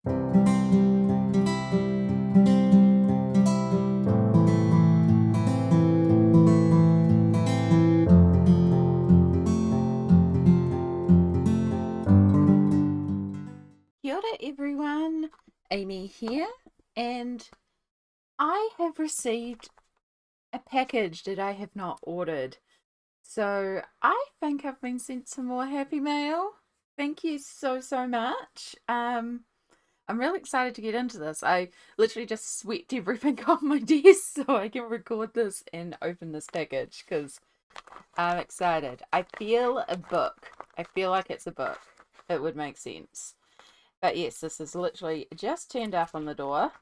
Kia ora everyone, Amy here, and I have received a package that I have not ordered. So I think I've been sent some more happy mail. Thank you so much. I'm really excited to get into this. I literally just swept everything off my desk so I can record this and open this package because I'm excited. I feel a book. I feel like it's a book. It would make sense. But yes, this is literally just turned up on the door.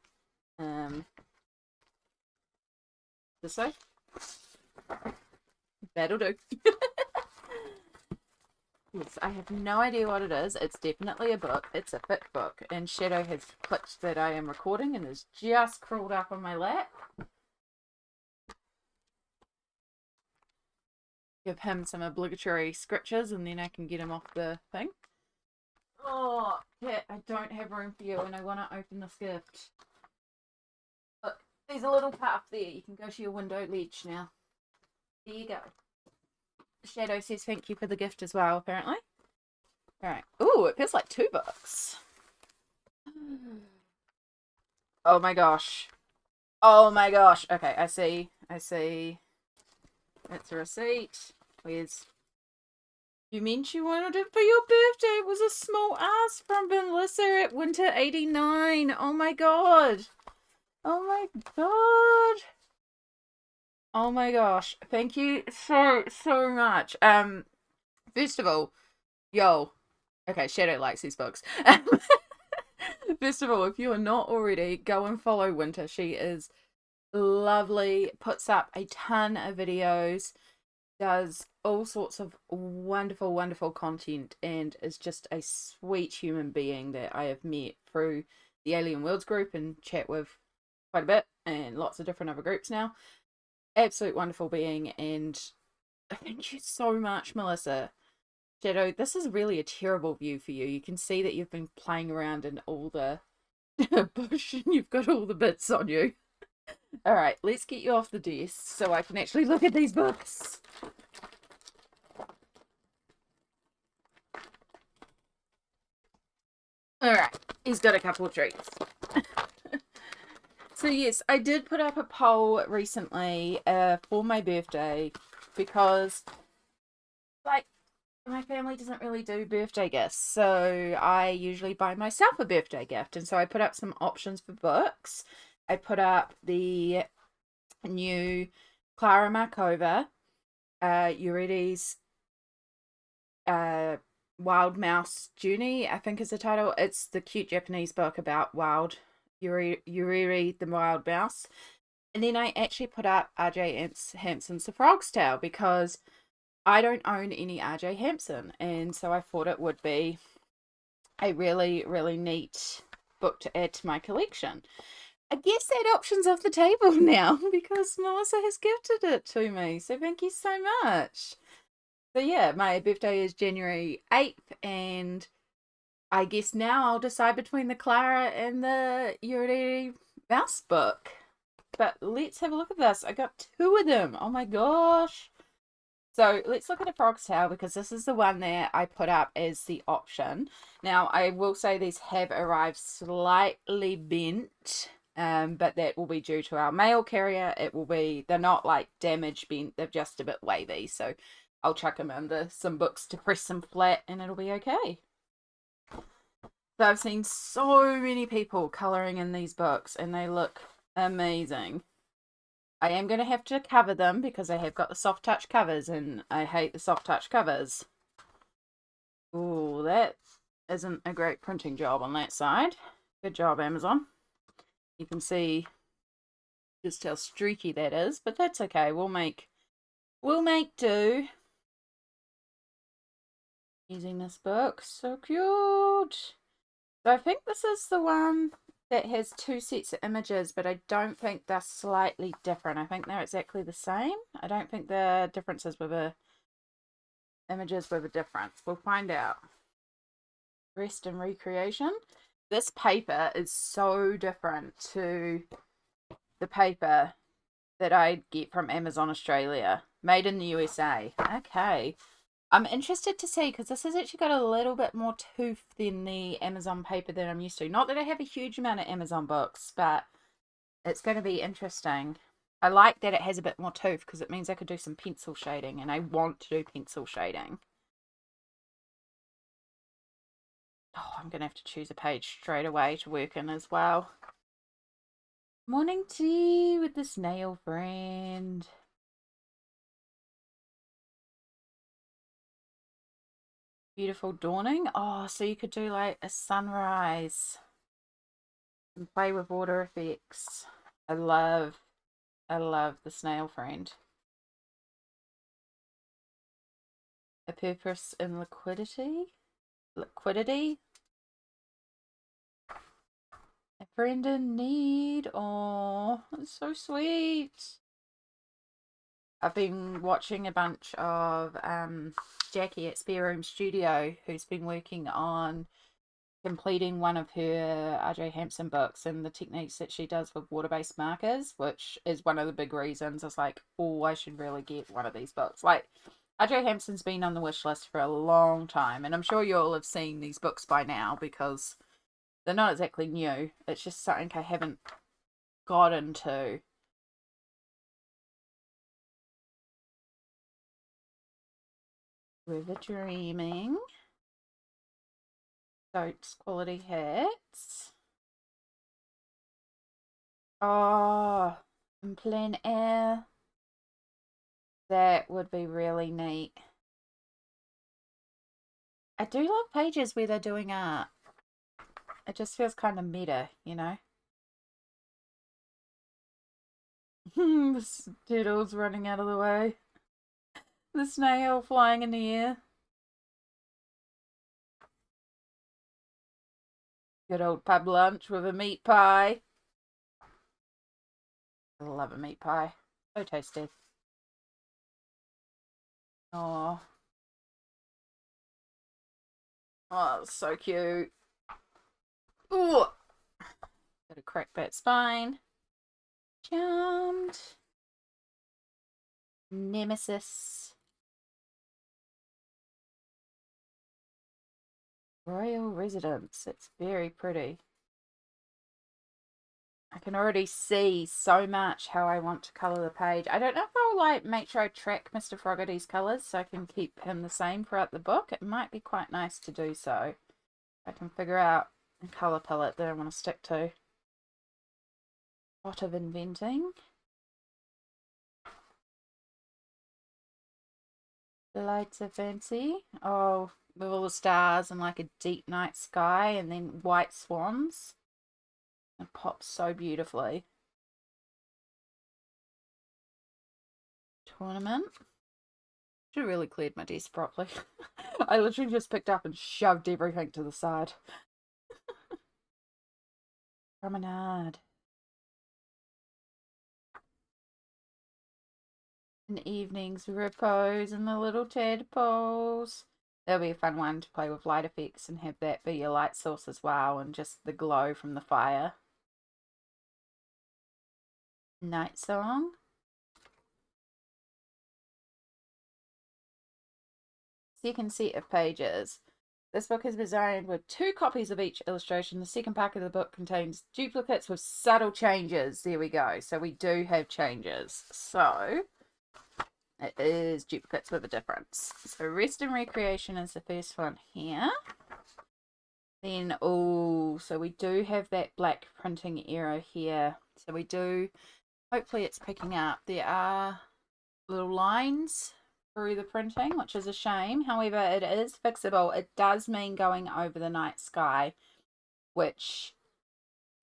This way. That'll do. Yes, I have no idea what it is. It's definitely a book. It's a thick book. And Shadow has clicked that I am recording and has just crawled up on my lap. Give him some obligatory scratches and then I can get him off the thing. Oh, Cat, I don't have room for you and I want to open this gift. Look, there's a little path there. You can go to your window ledge now. There you go. Shadow says thank you for the gift as well, apparently. Alright. Ooh, it feels like 2 books. Oh my gosh. Oh my gosh. Okay, I see. It's a receipt. Where's... You meant you wanted it for your birthday. It was a small ask from Melissa at Winter 89. Oh my god. Oh my god. Oh my gosh. Thank you so much. First of all, yo. Okay, Shadow likes these books. First of all, if you are not already, go and follow Winter. She is lovely, puts up a ton of videos, does all sorts of wonderful content, and is just a sweet human being that I have met through the Alien Worlds group and chat with quite a bit, and lots of different other groups now. Absolute wonderful being, and thank you so much, Melissa. Shadow, this is really a terrible view for you. You can see that you've been playing around in all the bush and you've got all the bits on you. Alright, let's get you off the desk so I can actually look at these books. Alright, he's got a couple of treats. So yes, I did put up a poll recently for my birthday because, like, my family doesn't really do birthday gifts, so I usually buy myself a birthday gift. And so I put up some options for books. I put up the new Clara Markova, Yuridi's Wild Mouse Journey, I think is the title. It's the cute Japanese book about Yuri the Wild Mouse. And then I actually put up R J Hampson's The Frog's Tale because I don't own any R J Hampson, and so I thought it would be a really neat book to add to my collection. I guess that option's off the table now because Melissa has gifted it to me, so thank you so much. So yeah, my birthday is January 8th, and I guess now I'll decide between the Clara and the Yuri Mouse book. But let's have a look at this. I got 2 of them. Oh my gosh. So let's look at a Frog's Tale because this is the one that I put up as the option. Now, I will say these have arrived slightly bent, but that will be due to our mail carrier. They're not like damaged bent, they're just a bit wavy. So I'll chuck them under some books to press them flat and it'll be okay. So I've seen so many people colouring in these books and they look amazing. I am going to have to cover them because I have got the soft touch covers and I hate the soft touch covers. Ooh, that isn't a great printing job on that side. Good job, Amazon. You can see just how streaky that is, but that's okay. We'll make do using this book. So cute. So I think this is the one that has 2 sets of images, but I don't think they're slightly different. I think they're exactly the same. I don't think the differences with the images with a difference. We'll find out. Rest and recreation. This paper is so different to the paper that I get from Amazon Australia, made in the USA. Okay. I'm interested to see because this has actually got a little bit more tooth than the Amazon paper that I'm used to. Not that I have a huge amount of Amazon books, but it's going to be interesting. I like that it has a bit more tooth because it means I could do some pencil shading, and I want to do pencil shading. Oh, I'm going to have to choose a page straight away to work in as well. Morning tea with the snail friend. Beautiful dawning. Oh, so you could do like a sunrise and play with water effects. I love, I love the snail friend. A purpose in liquidity. Liquidity. A friend in need. Oh, it's so sweet. I've been watching a bunch of Jackie at Spare Room Studio, who's been working on completing one of her R J Hampson books and the techniques that she does with water-based markers, which is one of the big reasons I was like, oh, I should really get one of these books. Like, R J Hampson's been on the wish list for a long time, and I'm sure you all have seen these books by now because they're not exactly new. It's just something I haven't gotten to. River Dreaming. Stokes quality hits. Oh, in plein air. That would be really neat. I do love pages where they're doing art. It just feels kind of meta, you know? The turtle's running out of the way. The snail flying in the air. Good old pub lunch with a meat pie. I love a meat pie. So tasty. Oh, oh, so cute. Ooh, got a crack that spine. Charmed. Nemesis. Royal Residence. It's very pretty. I can already see so much how I want to colour the page. I don't know if I'll like make sure I track Mr. Froggaty's colours so I can keep him the same throughout the book. It might be quite nice to do so. I can figure out a colour palette that I want to stick to. Lot of inventing. The lights are fancy. Oh, with all the stars and like a deep night sky and then white swans. It pops so beautifully. Tournament. Should have really cleared my desk properly. I literally just picked up and shoved everything to the side. Promenade. An evening's repose and the little tadpoles. That'll be a fun one to play with light effects and have that be your light source as well, and just the glow from the fire. Night song. Second set of pages. This book is designed with 2 copies of each illustration. The second pack of the book contains duplicates with subtle changes. There we go. So we do have changes. So it is duplicates with a difference. So Rest and Recreation is the first one here. Then, oh, so we do have that black printing error here. So we do, hopefully it's picking up. There are little lines through the printing, which is a shame. However, it is fixable. It does mean going over the night sky, which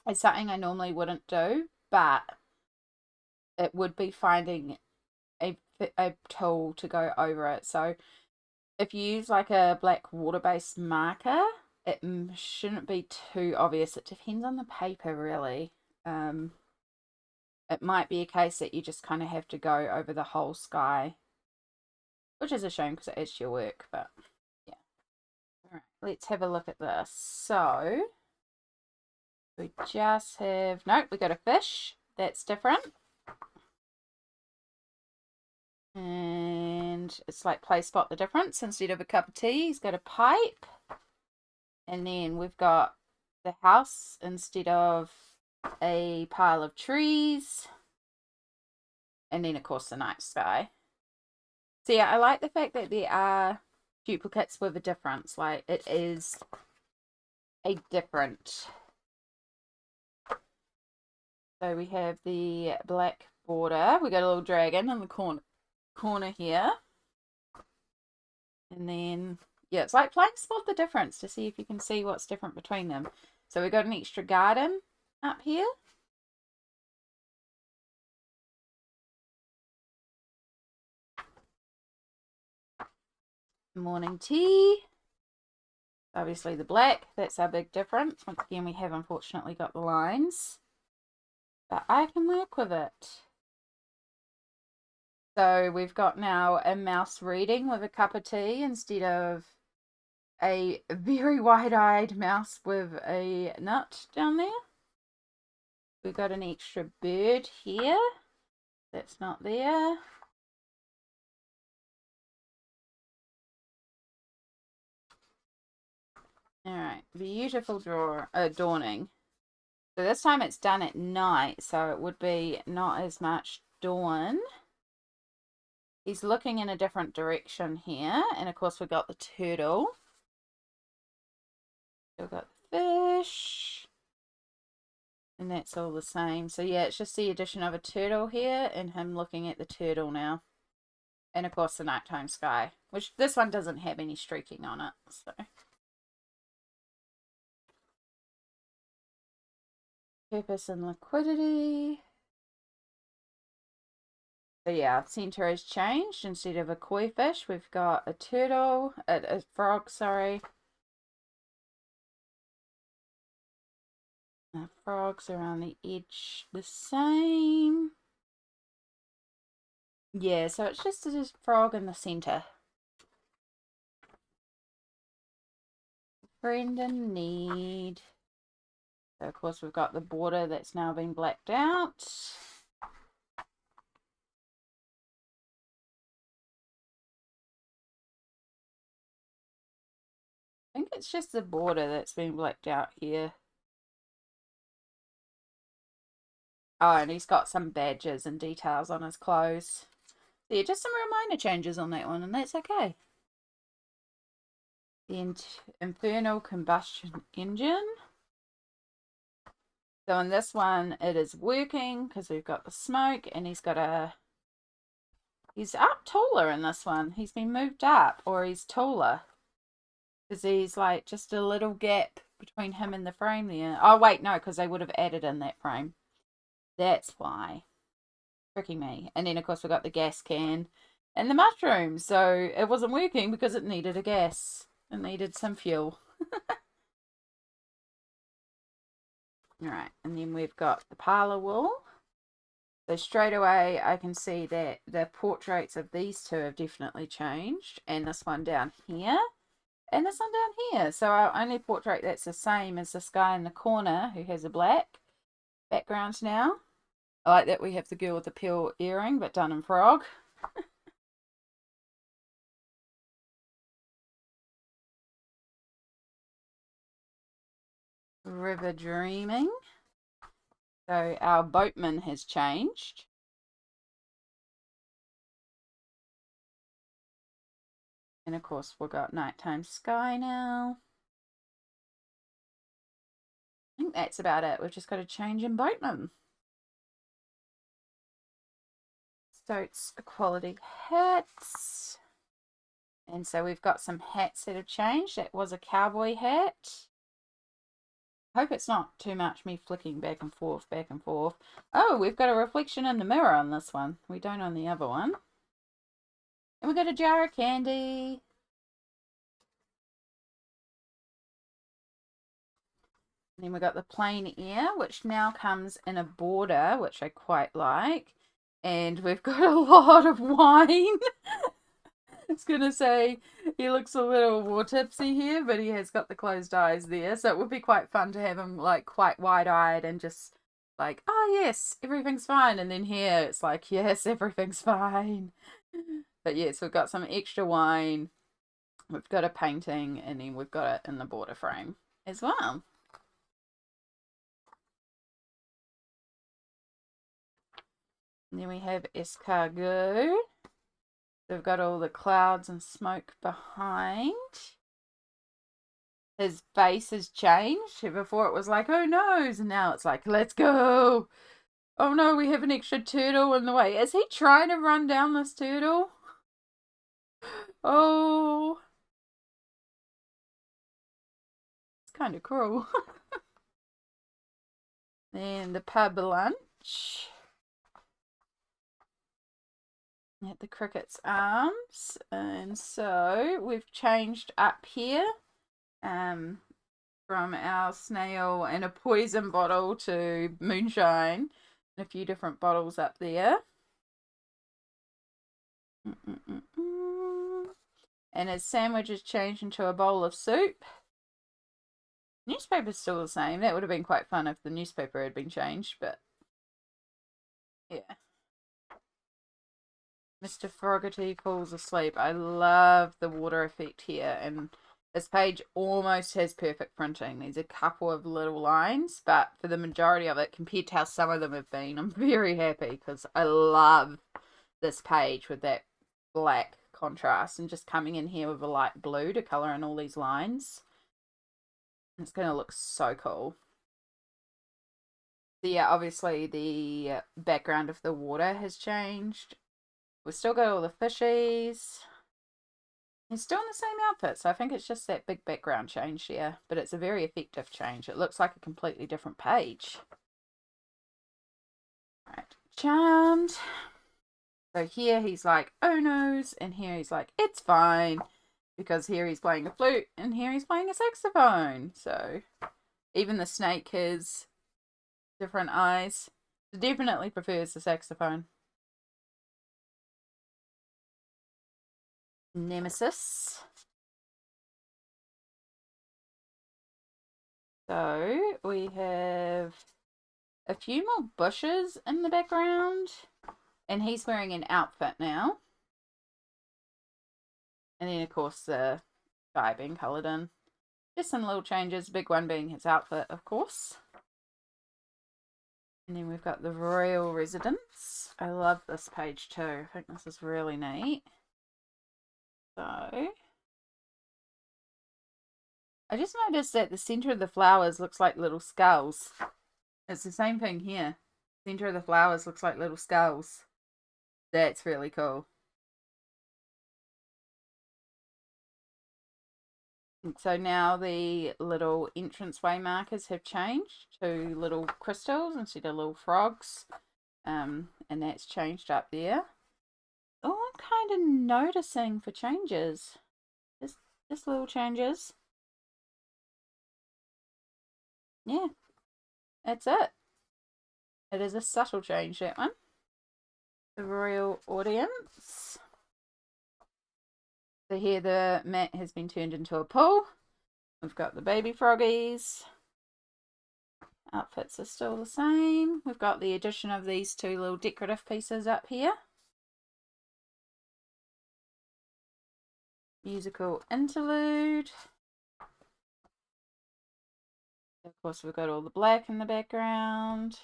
is something I normally wouldn't do, but it would be finding a tool to go over it. So if you use like a black water-based marker, it shouldn't be too obvious. It depends on the paper, really. It might be a case that you just kind of have to go over the whole sky, which is a shame because it adds to your work, but yeah. All right, let's have a look at this. So We just have, nope, we got a fish. That's different. And it's like play spot the difference. Instead of a cup of tea, he's got a pipe. And then we've got the house instead of a pile of trees. And then, of course, the night sky. So, yeah, I like the fact that there are duplicates with a difference. Like, it is a different. So, we have the black border. We got a little dragon in the corner here. And then, yeah, it's like playing spot the difference to see if you can see what's different between them. So, we got an extra garden up here. Morning tea. Obviously the black, that's our big difference. Once again, we have unfortunately got the lines, but I can work with it. So we've got now a mouse reading with a cup of tea instead of a very wide-eyed mouse with a nut down there. We've got an extra bird here. That's not there. Alright, beautiful dawning. So this time it's done at night, so it would be not as much dawn. He's looking in a different direction here. And of course we've got the turtle. We've got the fish. And that's all the same. So yeah, it's just the addition of a turtle here and him looking at the turtle now. And of course the nighttime sky, which this one doesn't have any streaking on it. So purpose and liquidity. So yeah, center has changed. Instead of a koi fish, we've got a turtle, a frog, sorry. The frogs around the edge the same. Yeah, so it's just a frog in the center. Friend in need. So of course we've got the border that's now been blacked out. I think it's just the border that's been blacked out here. Oh, and he's got some badges and details on his clothes. So yeah, just some real minor changes on that one, and that's okay. The infernal combustion engine. So in this one, it is working because we've got the smoke, and he's up taller in this one. He's been moved up, or he's taller. Because he's like just a little gap between him and the frame there. Oh, wait, no, because they would have added in that frame. That's why. Tricking me. And then, of course, we got the gas can and the mushroom. So it wasn't working because it needed a gas. It needed some fuel. Alright, and then we've got the parlour wall. So straight away, I can see that the portraits of these two have definitely changed. And this one down here. And this one down here. So our only portrait that's the same is this guy in the corner who has a black background now. I like that we have the girl with the pearl earring, but done in frog. River dreaming. So our boatman has changed. And of course we've got nighttime sky now. I think that's about it. We've just got a change in boatman. So it's quality hats. And so we've got some hats that have changed. That was a cowboy hat. I hope it's not too much me flicking back and forth, back and forth. Oh, we've got a reflection in the mirror on this one. We don't on the other one. And we've got a jar of candy. And then we've got the plain ear, which now comes in a border, which I quite like. And we've got a lot of wine. It's going to say He looks a little more tipsy here, but he has got the closed eyes there. So it would be quite fun to have him like quite wide-eyed and just like, oh yes, everything's fine. And then here it's like, yes, everything's fine. But yes, we've got some extra wine. We've got a painting, and then we've got it in the border frame as well. And then we have escargot. They've got all the clouds and smoke behind. His face has changed. Before it was like, oh no, and now it's like, let's go. Oh no, we have an extra turtle in the way. Is he trying to run down this turtle? Oh, it's kind of cruel. Then the pub lunch at the Cricket's Arms. And so we've changed up here from our snail and a poison bottle to moonshine and a few different bottles up there. And his sandwich is changed into a bowl of soup. Newspaper's still the same. That would have been quite fun if the newspaper had been changed, but yeah. Mr. Fogarty falls asleep. I love the water effect here, and this page almost has perfect printing. There's a couple of little lines, but for the majority of it, compared to how some of them have been, I'm very happy because I love this page with that black contrast and just coming in here with a light blue to colour in all these lines. It's going to look so cool. So yeah, obviously the background of the water has changed. We've still got all the fishies. He's still in the same outfit, so I think it's just that big background change here, but it's a very effective change. It looks like a completely different page. Right, Charmed. So here he's like, oh noes, and here he's like, it's fine, because here he's playing a flute, and here he's playing a saxophone. So even the snake has different eyes. It definitely prefers the saxophone. Nemesis. So we have a few more bushes in the background, and he's wearing an outfit now. And then, of course, the sky being coloured in. Just some little changes, big one being his outfit, of course. And then we've got the royal residence. I love this page too. I think this is really neat. So I just noticed that the centre of the flowers looks like little skulls. It's the same thing here. Centre of the flowers looks like little skulls. That's really cool. And so now the little entranceway markers have changed to little crystals instead of little frogs. And that's changed up there. Oh, I'm kind of noticing for changes. Just little changes. Yeah, that's it. It is a subtle change, that one. The royal audience. So here the mat has been turned into a pool. We've got the baby froggies. Outfits are still the same. We've got the addition of these two little decorative pieces up here. Musical interlude. Of course, we've got all the black in the background.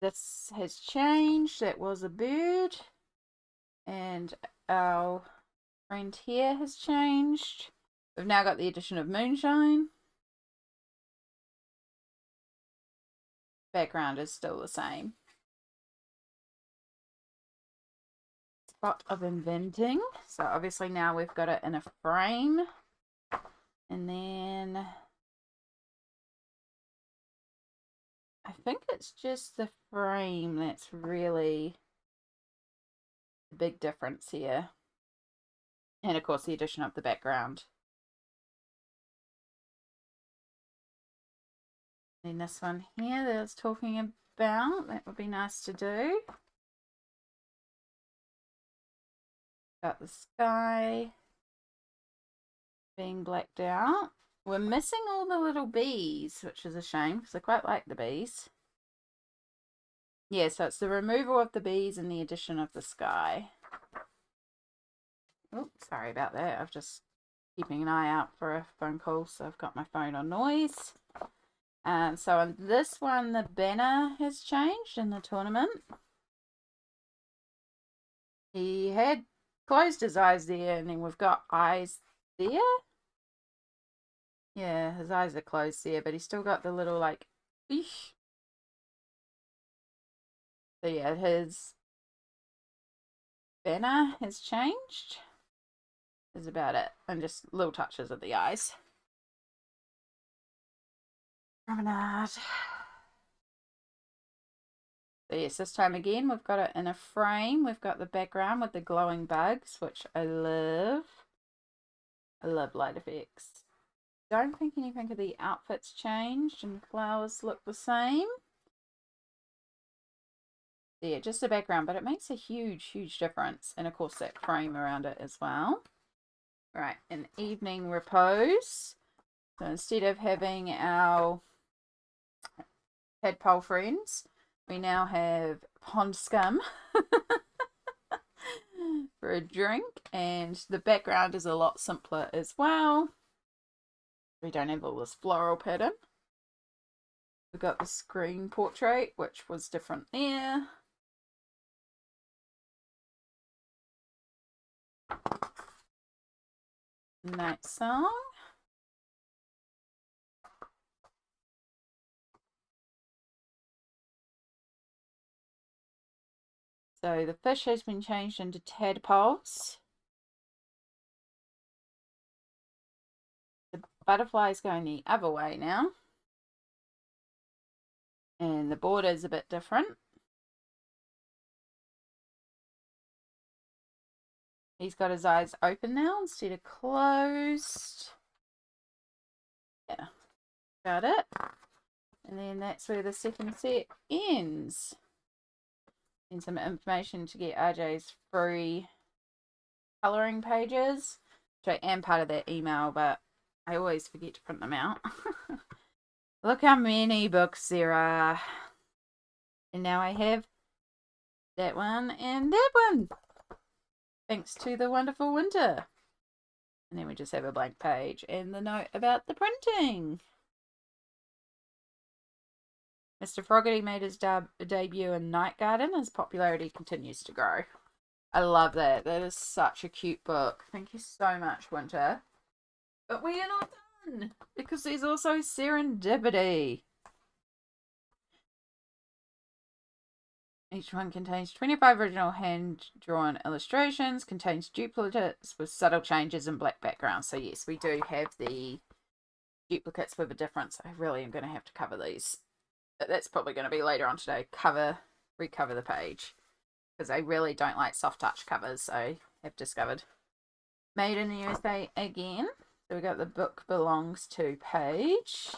This has changed. That was a bird. And our friend here has changed. We've now got the addition of moonshine. Background is still the same. Spot of inventing. So obviously now we've got it in a frame. And then I think it's just the frame that's really the big difference here. And of course the addition of the background. And this one here that I was talking about, that would be nice to do. Got the sky being blacked out. We're missing all the little bees, which is a shame because I quite like the bees. Yeah, so it's the removal of the bees and the addition of the sky. Oh, sorry about that. I've just keeping an eye out for a phone call, so I've got my phone on noise. So on this one, the banner has changed in the tournament. He had closed his eyes there, and then we've got eyes there. Yeah, his eyes are closed there, but he's still got the little, like, eesh. So yeah, his banner has changed. Is about it. And just little touches of the eyes. Promenade. So yes, this time again, we've got it in a frame. We've got the background with the glowing bugs, which I love. I love light effects. Don't think anything of the outfits changed and the flowers look the same. Yeah, just the background, but it makes a huge difference. And of course that frame around it as well. Right, an evening repose. So instead of having our tadpole friends, we now have pond scum for a drink, and the background is a lot simpler as well. We don't have all this floral pattern. We've got the screen portrait, which was different there. Night song. So the fish has been changed into tadpoles. The butterfly is going the other way now. And the border is a bit different. He's got his eyes open now instead of closed. Yeah, got it. And then that's where the second set ends. And some information to get RJ's free colouring pages, which I am part of that email, but I always forget to print them out. Look how many books there are. And now I have that one and that one. Thanks to the wonderful winter. And then we just have a blank page and the note about the printing. Mr. Fogarty made his debut in Night Garden. His popularity continues to grow. I love that. That is such a cute book. Thank you so much, Winter. But we are not done, because there's also Serendipity. Each one contains 25 original hand-drawn illustrations, contains duplicates with subtle changes in black backgrounds. So yes, we do have the duplicates with a difference. I really am going to have to cover these. But that's probably going to be later on today. Recover the page. Because I really don't like soft touch covers, I have discovered. Made in the USA again. So we got the book belongs to page.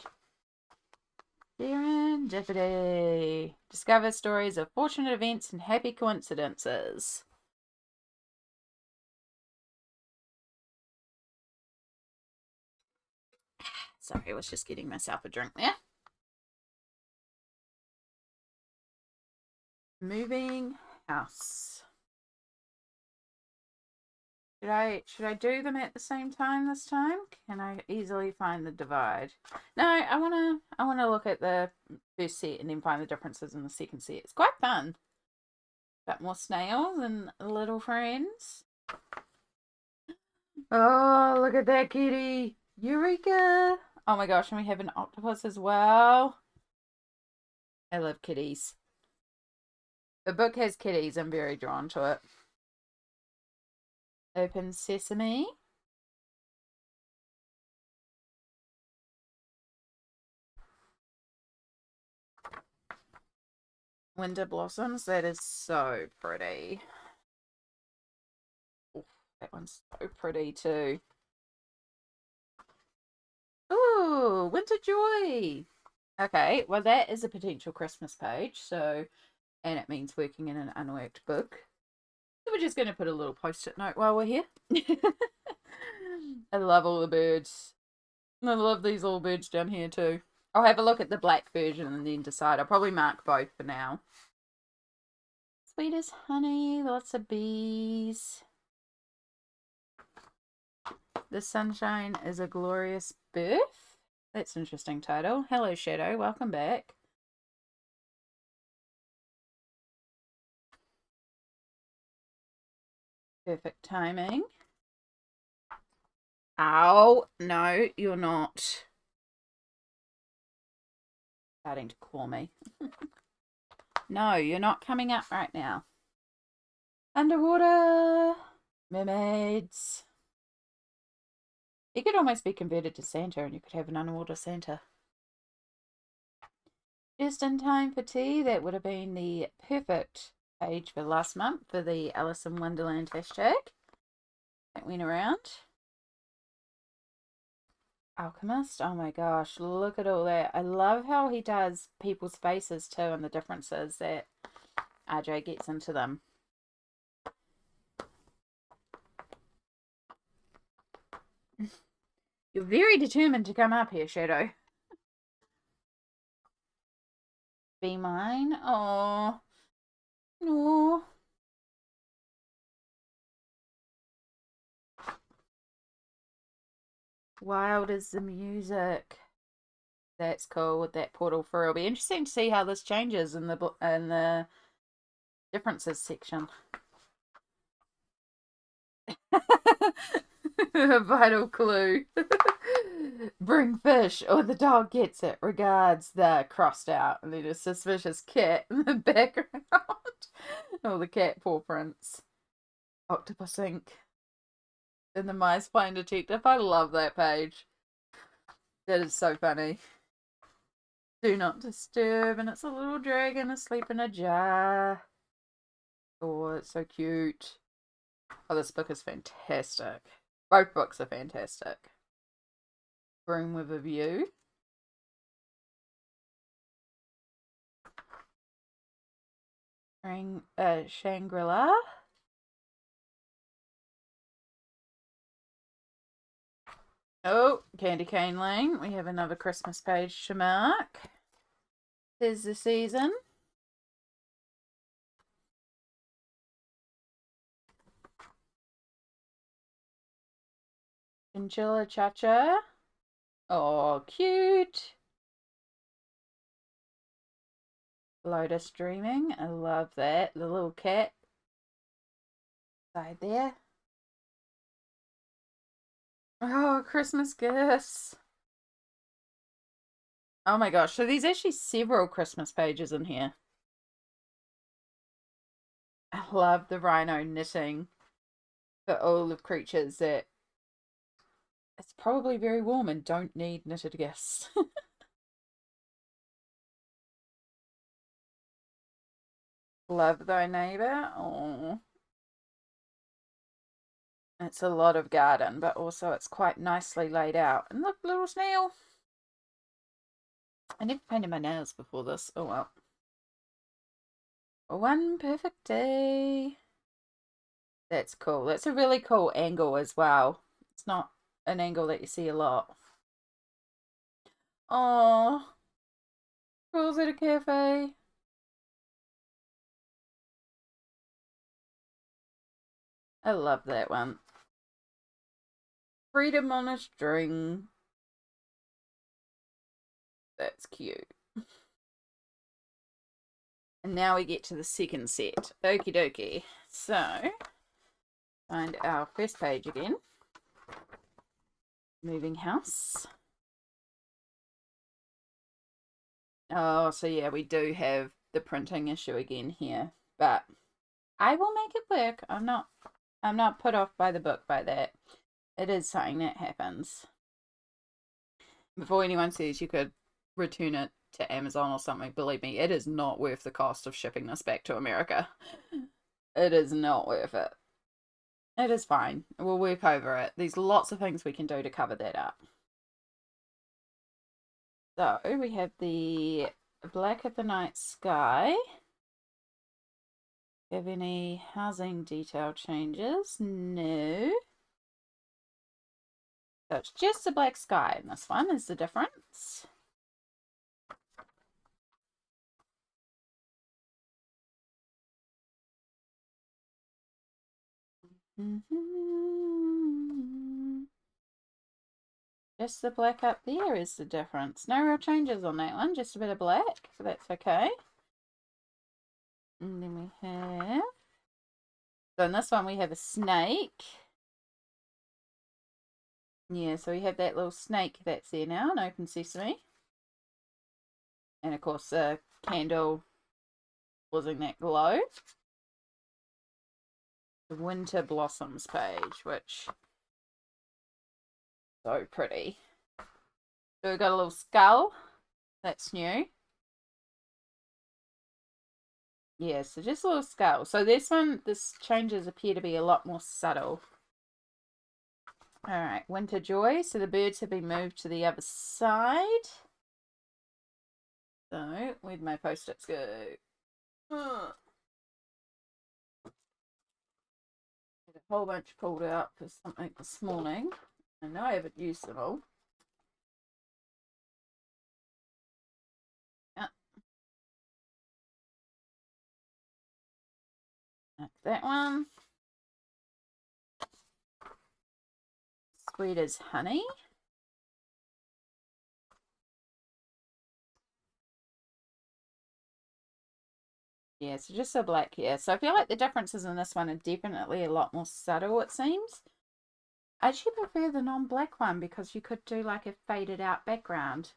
Serendipity. Discover stories of fortunate events and happy coincidences. Sorry, I was just getting myself a drink there. Moving house. Should I do them at the same time this time? Can I easily find the divide? No, I wanna look at the first set and then find the differences in the second set. It's quite fun. Got more snails and little friends. Oh, look at that kitty. Eureka! Oh my gosh, and we have an octopus as well. I love kitties. The book has kitties. I'm very drawn to it. Open Sesame. Winter Blossoms. That is so pretty. Ooh, that one's so pretty too. Ooh, Winter Joy. Okay, well that is a potential Christmas page, so, and it means working in an unworked book. So we're just going to put a little post-it note while we're here. I love all the birds. I love these little birds down here too. I'll have a look at the black version and then decide. I'll probably mark both for now. Sweet as honey, lots of bees. The sunshine is a glorious birth. That's an interesting title. Hello, Shadow. Welcome back. Perfect timing. Ow. No, you're not. Starting to claw me. No, you're not coming up right now. Underwater. Mermaids. He could almost be converted to Santa and you could have an underwater Santa. Just in time for tea. That would have been the perfect page for last month for the Alice in Wonderland hashtag. That went around. Alchemist. Oh my gosh, look at all that. I love how he does people's faces too and the differences that RJ gets into them. You're very determined to come up here, Shadow. Be mine? Oh, no. Wild is the music. That's cool with that portal through. It'll be interesting to see how this changes in the differences section. A vital clue. Bring fish or the dog gets it. Regards, the crossed out. And then a suspicious cat in the background. Oh, the cat paw prints. Octopus ink. And the mice playing detective. I love that page. That is so funny. Do not disturb. And it's a little dragon asleep in a jar. Oh, it's so cute. Oh, this book is fantastic. Both books are fantastic. Room with a view. Shangri-La. Oh, Candy Cane Lane. We have another Christmas page to mark. Tis the season. Chinchilla Cha-Cha. Oh, cute. Lotus Dreaming. I love that. The little cat. Side there. Oh, Christmas gifts. Oh my gosh. So there's actually several Christmas pages in here. I love the rhino knitting for all of creatures that it's probably very warm and don't need knitted gifts. Love thy neighbor. Oh. It's a lot of garden, but also it's quite nicely laid out. And look, little snail. I never painted my nails before this. Oh well. One perfect day. That's cool. That's a really cool angle as well. It's not an angle that you see a lot. Oh, girls at a cafe. I love that one. Freedom on a string. That's cute. And now we get to the second set. Okie dokie. So, find our first page again. Moving house. Oh, so yeah, we do have the printing issue again here. But I will make it work. I'm not put off by the book by that. It is something that happens. Before anyone says you could return it to Amazon or something, believe me, it is not worth the cost of shipping this back to America. It is not worth it. It is fine. We'll work over it. There's lots of things we can do to cover that up. So we have the Black of the Night Sky. Have any housing detail changes? No. So it's just the black sky in this one is the difference. Just the black up there is the difference. No real changes on that one, just a bit of black, so that's okay. And then we have, so in this one we have a snake. Yeah, so we have that little snake that's there now, an open sesame. And of course the candle causing that glow. The winter blossoms page, which so pretty. So we've got a little skull. That's new. Yeah, so just a little skull. So this changes appear to be a lot more subtle. Alright, Winter Joy. So the birds have been moved to the other side. So, where'd my post-its go? Had a whole bunch pulled out for something this morning. I know I haven't used them all. Yeah. Like that one. Sweet as honey. Yeah, so just a black here. So I feel like the differences in this one are definitely a lot more subtle, it seems. I actually prefer the non-black one because you could do like a faded out background.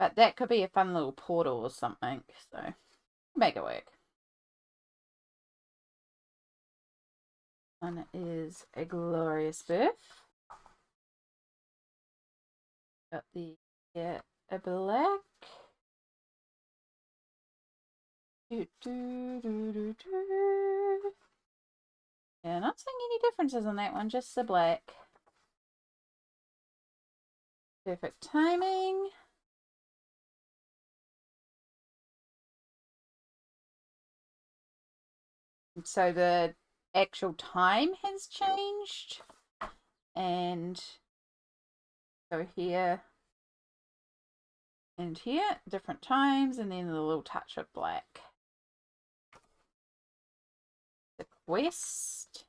But that could be a fun little portal or something. So make it work. And it is A Glorious Birth. Got the a black. Yeah, not seeing any differences on that one, just the black. Perfect timing. So the actual time has changed. And so here and here, different times, and then a little touch of black. The quest.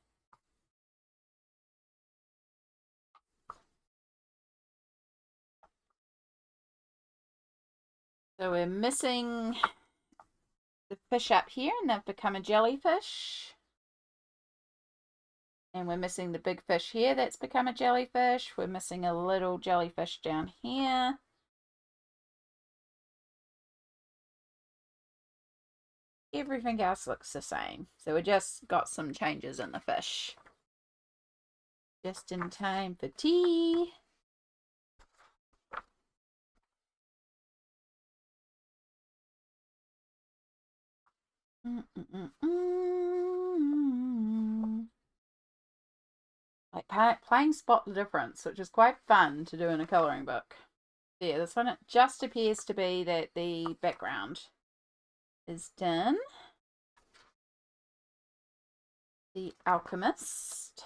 So we're missing the fish up here, and they've become a jellyfish. And we're missing the big fish here that's become a jellyfish. We're missing a little jellyfish down here. Everything else looks the same. So we just got some changes in the fish. Just in time for tea. Like playing Spot the Difference, which is quite fun to do in a colouring book. Yeah, this one, it just appears to be that the background is done. The Alchemist.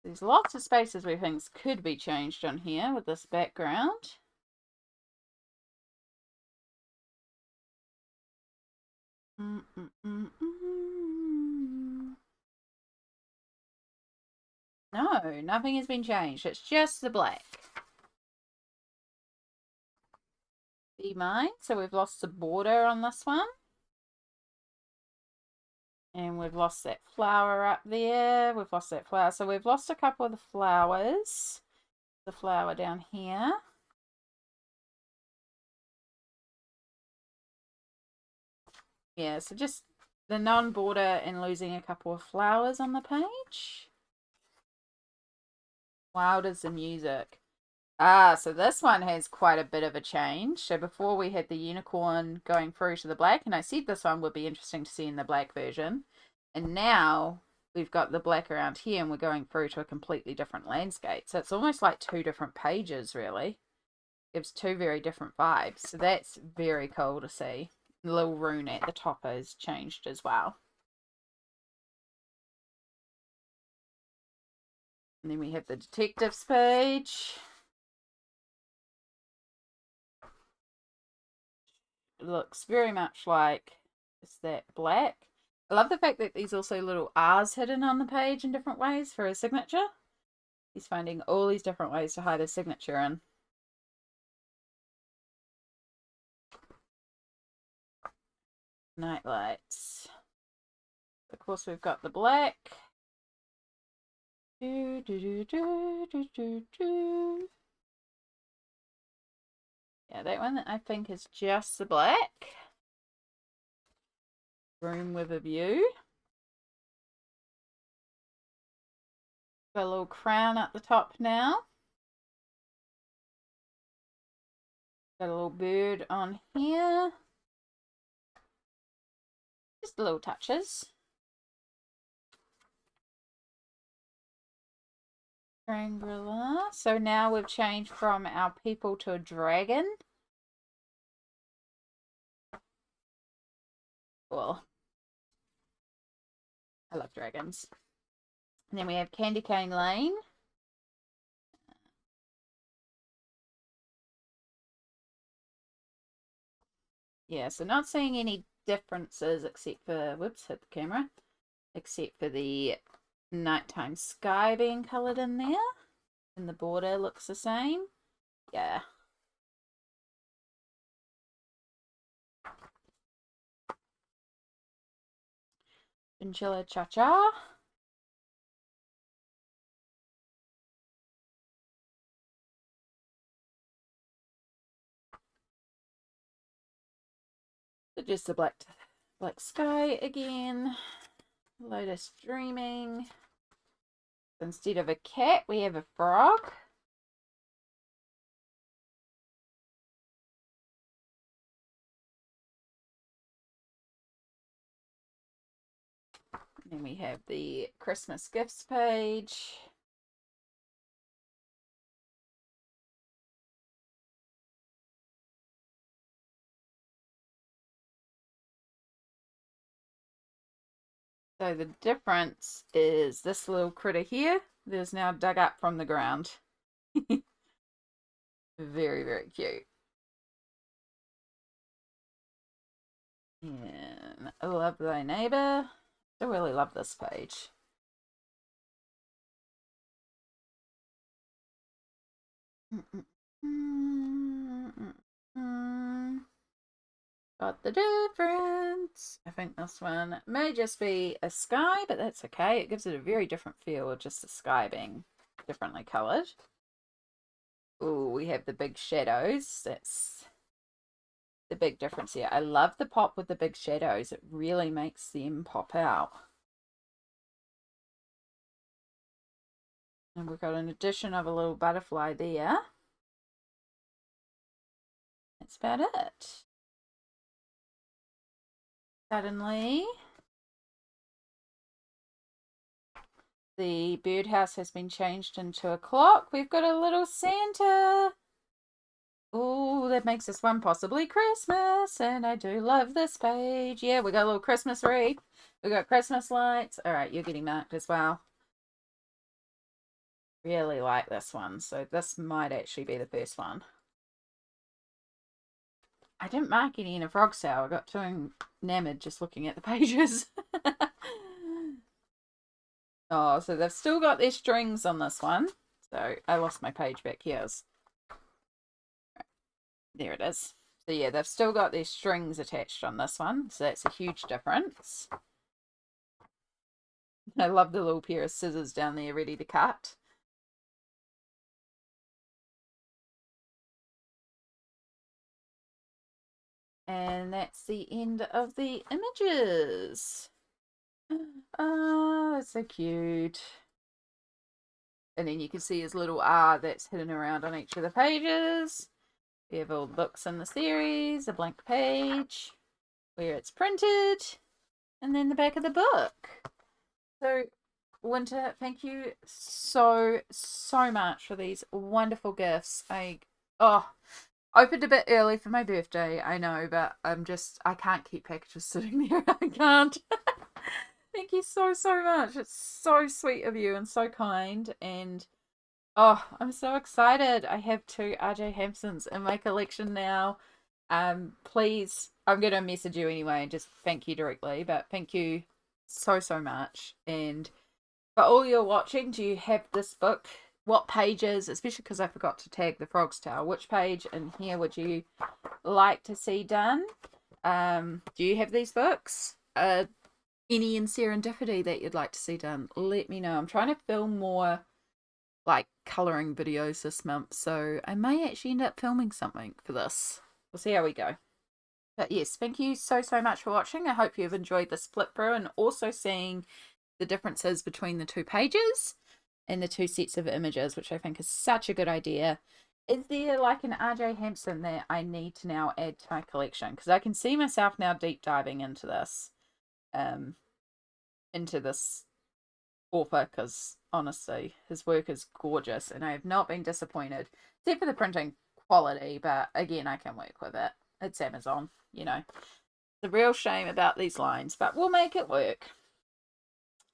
There's lots of spaces where things could be changed on here with this background. No, nothing has been changed. It's just the black. Be mine. So we've lost the border on this one. And we've lost that flower up there. We've lost that flower. So we've lost a couple of the flowers. The flower down here. Yeah, so just the non-border and losing a couple of flowers on the page. Wild is the music. Ah, so this one has quite a bit of a change. So before we had the unicorn going through to the black, and I said this one would be interesting to see in the black version. And now we've got the black around here and we're going through to a completely different landscape. So it's almost like two different pages, really. Gives two very different vibes. So that's very cool to see. The little rune at the top is changed as well. And then we have the detectives page. It looks very much like it's that black. I love the fact that there's also little R's hidden on the page in different ways for his signature. He's finding all these different ways to hide his signature in. Night lights. Of course, we've got the black. Do, do, do, do, do, do, do. Yeah, that one I think is just the black. Room with a view. Got a little crown at the top now. Got a little bird on here. Just little touches. Triangular. So now we've changed from our people to a dragon. Cool. I love dragons. And then we have Candy Cane Lane. Yeah, so not seeing any differences except for, whoops, hit the camera, except for the nighttime sky being coloured in there. And the border looks the same. Yeah. Chinchilla Cha-Cha. So just the black sky again. Lotus Dreaming. Instead of a cat, we have a frog. And then we have the Christmas gifts page. So the difference is this little critter here, there's now dug up from the ground. Very, very cute. And I love thy neighbor. I really love this page. Got the difference. I think this one may just be a sky, but that's okay. It gives it a very different feel of just the sky being differently coloured. Oh, we have the big shadows. That's the big difference here. I love the pop with the big shadows. It really makes them pop out. And we've got an addition of a little butterfly there. That's about it. Suddenly, the birdhouse has been changed into a clock. We've got a little Santa. Oh, that makes this one possibly Christmas, and I do love this page. Yeah, we got a little Christmas wreath. We got Christmas lights. All right, you're getting marked as well. Really like this one, so this might actually be the first one. I didn't mark any in a frog sale. I got too enamored just looking at the pages. Oh, so they've still got their strings on this one. So I lost my page back here. There it is. So yeah, they've still got their strings attached on this one. So that's a huge difference. I love the little pair of scissors down there ready to cut. And that's the end of the images. Oh, that's so cute. And then you can see his little R that's hidden around on each of the pages. We have all the books in the series, a blank page where it's printed, and then the back of the book. So, Winter, thank you so much for these wonderful gifts. Opened a bit early for my birthday, I know, but I can't keep packages sitting there. I can't. Thank you so, so much. It's so sweet of you and so kind. And oh, I'm so excited. I have two R J Hampsons in my collection now. Please, I'm going to message you anyway and just thank you directly, but thank you so, so much. And for all you're watching, do you have this book? What pages, especially because I forgot to tag the Frog's Tale, which page in here would you like to see done? Do you have these books? Any in serendipity that you'd like to see done? Let me know. I'm trying to film more like colouring videos this month, so I may actually end up filming something for this. We'll see how we go. But yes, thank you so, so much for watching. I hope you've enjoyed this flip through and also seeing the differences between the two pages and the two sets of images, which I think is such a good idea. Is there like an R J Hampson that I need to now add to my collection? Because I can see myself now deep diving um, into this author, because honestly, his work is gorgeous and I have not been disappointed, except for the printing quality, but again, I can work with it. It's Amazon, you know. The real shame about these lines, but we'll make it work.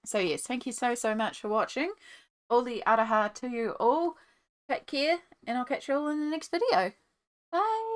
So yes, thank you so, so much for watching. All the araha to you all. Take care, and I'll catch you all in the next video. Bye!